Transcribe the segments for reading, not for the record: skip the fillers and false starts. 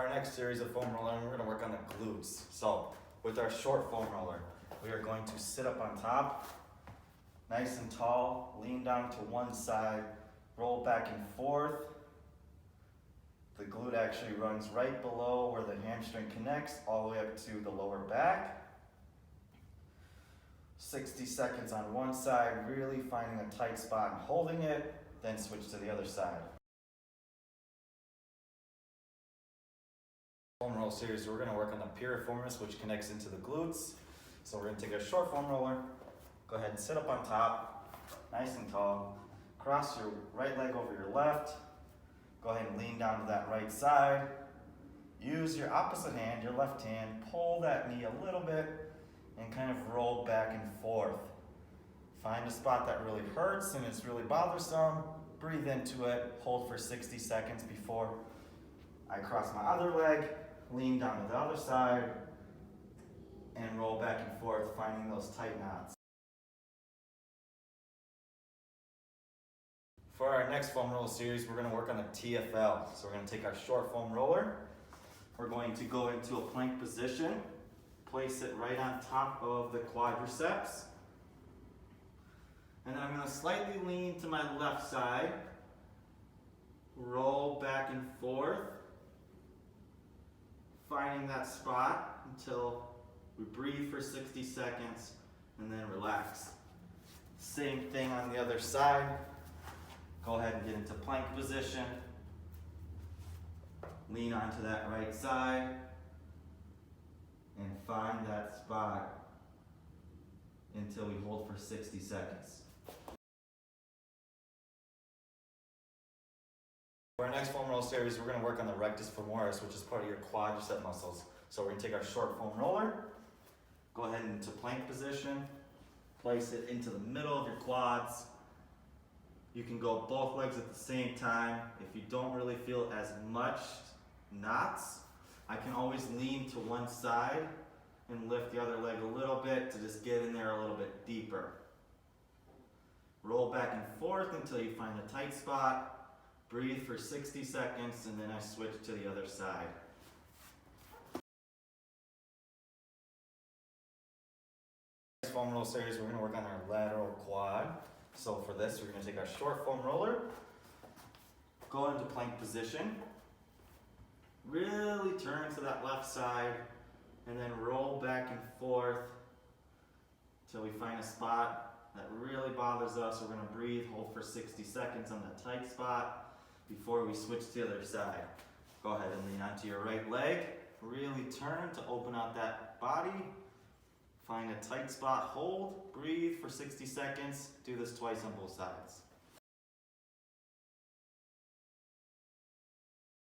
For our next series of foam roller, we're going to work on the glutes. So with our short foam roller, we are going to sit up on top, nice and tall, lean down to one side, roll back and forth. The glute actually runs right below where the hamstring connects, all the way up to the lower back. 60 seconds on one side, really finding a tight spot and holding it, then switch to the other side. Foam roll series, we're going to work on the piriformis, which connects into the glutes. So we're going to take a short foam roller, go ahead and sit up on top, nice and tall, cross your right leg over your left, go ahead and lean down to that right side, use your opposite hand, your left hand, pull that knee a little bit and kind of roll back and forth. Find a spot that really hurts and it's really bothersome, breathe into it, hold for 60 seconds before I cross my other leg, lean down to the other side, and roll back and forth, finding those tight knots. For our next foam roller series, we're going to work on the TFL. So we're going to take our short foam roller, we're going to go into a plank position, place it right on top of the quadriceps, and then I'm going to slightly lean to my left side, roll back and forth, finding that spot until we breathe for 60 seconds and then relax. Same thing on the other side. Go ahead and get into plank position. Lean onto that right side and find that spot until we hold for 60 seconds. For our next foam roll series, we're going to work on the rectus femoris, which is part of your quadricep muscles. So we're going to take our short foam roller, go ahead into plank position, place it into the middle of your quads. You can go both legs at the same time. If you don't really feel as much knots, I can always lean to one side and lift the other leg a little bit to just get in there a little bit deeper. Roll back and forth until you find a tight spot. Breathe for 60 seconds and then I switch to the other side. Next foam roll series, we're going to work on our lateral quad. So for this, we're going to take our short foam roller, go into plank position, really turn to that left side, and then roll back and forth until we find a spot that really bothers us. We're going to breathe, hold for 60 seconds on that tight spot before we switch to the other side. Go ahead and lean onto your right leg, really turn to open out that body. Find a tight spot, hold, breathe for 60 seconds. Do this twice on both sides.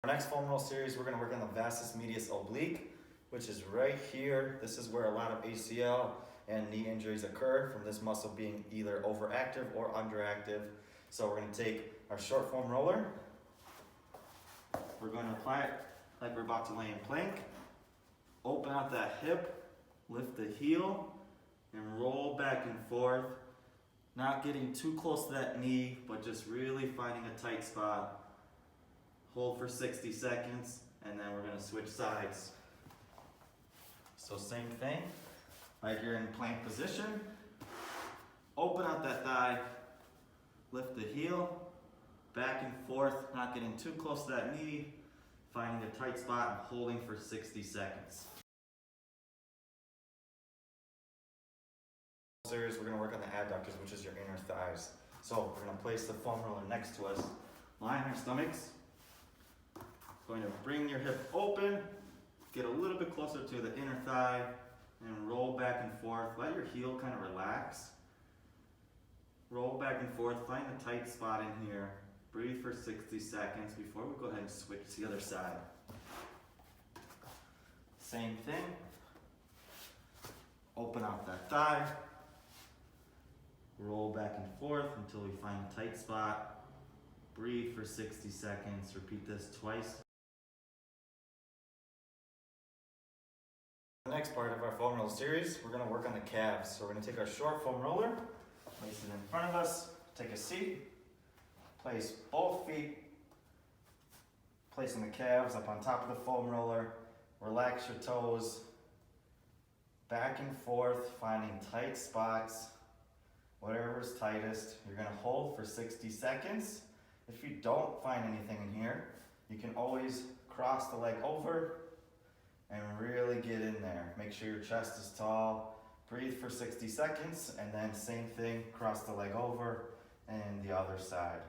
Our next foam roll series, we're going to work on the vastus medius oblique, which is right here. This is where a lot of ACL and knee injuries occur from this muscle being either overactive or underactive. So we're going to take our short foam roller. We're going to apply it like we're about to lay in plank. Open out that hip. Lift the heel and roll back and forth, not getting too close to that knee, but just really finding a tight spot. Hold for 60 seconds, and then we're going to switch sides. So same thing, like you're in plank position. Open out that thigh, lift the heel, back and forth, not getting too close to that knee, finding a tight spot and holding for 60 seconds. Series, we're going to work on the adductors, which is your inner thighs. So we're going to place the foam roller next to us, lie on our stomachs. Going to bring your hip open, get a little bit closer to the inner thigh, and roll back and forth. Let your heel kind of relax. Roll back and forth, find a tight spot in here. Breathe for 60 seconds before we go ahead and switch to the other side. Same thing. Open out that thigh. Roll back and forth until we find a tight spot. Breathe for 60 seconds. Repeat this twice. The next part of our foam roll series, we're going to work on the calves. So we're going to take our short foam roller, place it in front of us, take a seat, place both feet Placing the calves up on top of the foam roller. Relax your toes. Back and forth, finding tight spots. Whatever's tightest. You're gonna hold for 60 seconds. If you don't find anything in here, you can always cross the leg over and really get in there. Make sure your chest is tall. Breathe for 60 seconds, and then same thing, cross the leg over and the other side.